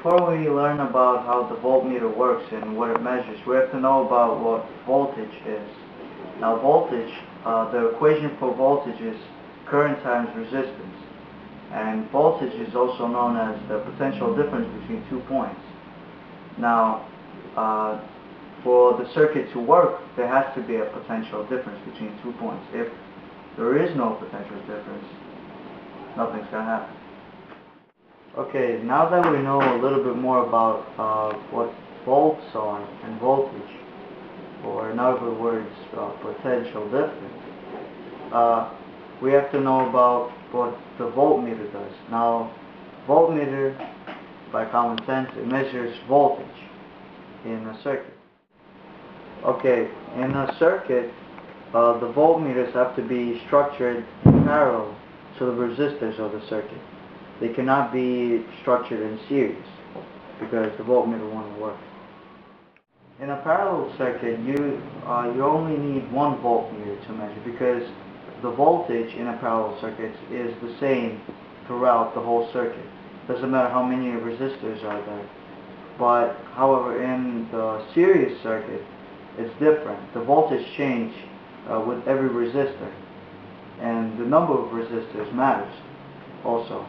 before we learn about how the voltmeter works and what it measures, we have to know about what voltage is. Now voltage, the equation for voltage is current times resistance. And voltage is also known as the potential difference between 2 points. Now, for the circuit to work, there has to be a potential difference between 2 points. If there is no potential difference, nothing's going to happen. Okay, now that we know a little bit more about what volts are and voltage, or in other words, potential difference, we have to know about what the voltmeter does. Now, voltmeter, by common sense, it measures voltage in a circuit. Okay, in a circuit, the voltmeters have to be structured in parallel to the resistors of the circuit. They cannot be structured in series because the voltmeter won't work. In a parallel circuit, you only need one voltmeter to measure because the voltage in a parallel circuit is the same throughout the whole circuit. Doesn't matter how many resistors are there. But however, in the series circuit, it's different. The voltage change with every resistor, and the number of resistors matters also.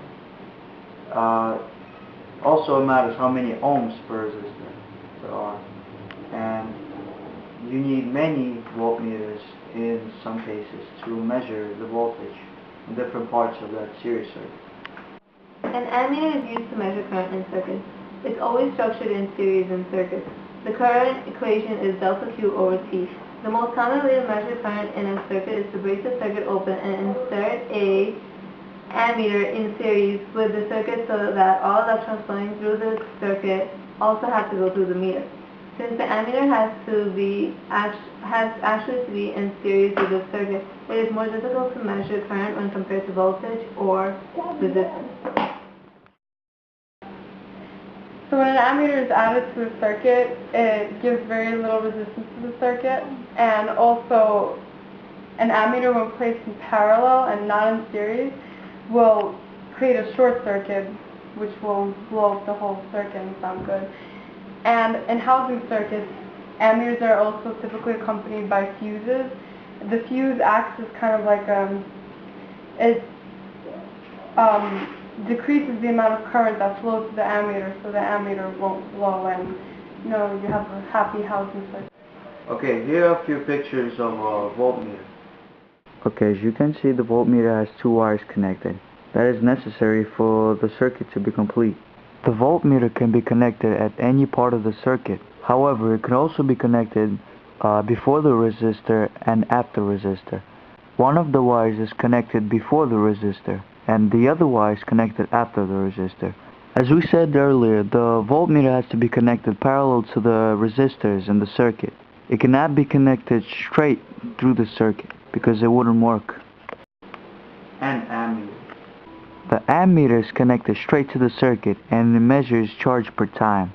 Also, it matters how many ohms per resistor there are, and you need many voltmeters in some cases to measure the voltage in different parts of that series circuit. An ammeter is used to measure current in circuits. It's always structured in series in circuits. The current equation is delta Q over T. The most common way to measure current in a circuit is to break the circuit open and insert a ammeter in series with the circuit so that all electrons flowing through the circuit also have to go through the meter. Since the ammeter has actually to be in series with the circuit, it is more difficult to measure current when compared to voltage or resistance. So when an ammeter is added to a circuit, it gives very little resistance to the circuit, and also an ammeter when placed in parallel and not in series will create a short circuit, which will blow up the whole circuit and sound good. And in housing circuits, ammeters are also typically accompanied by fuses. The fuse acts as kind of like it decreases the amount of current that flows to the ammeter, so the ammeter won't blow, and you have a happy housing circuit. Okay, here are a few pictures of a voltmeter. Okay, as you can see, the voltmeter has 2 wires connected. That is necessary for the circuit to be complete. The voltmeter can be connected at any part of the circuit. However, it can also be connected before the resistor and after resistor. One of the wires is connected before the resistor, and the other wire is connected after the resistor. As we said earlier, the voltmeter has to be connected parallel to the resistors in the circuit. It cannot be connected straight through the circuit because it wouldn't work. And ammeter. The ammeter is connected straight to the circuit and it measures charge per time.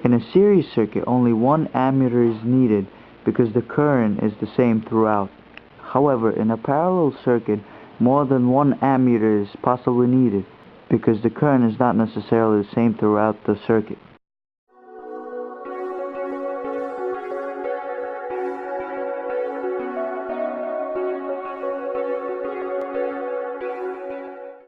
In a series circuit, only one ammeter is needed because the current is the same throughout. However, in a parallel circuit, more than one ammeter is possibly needed because the current is not necessarily the same throughout the circuit.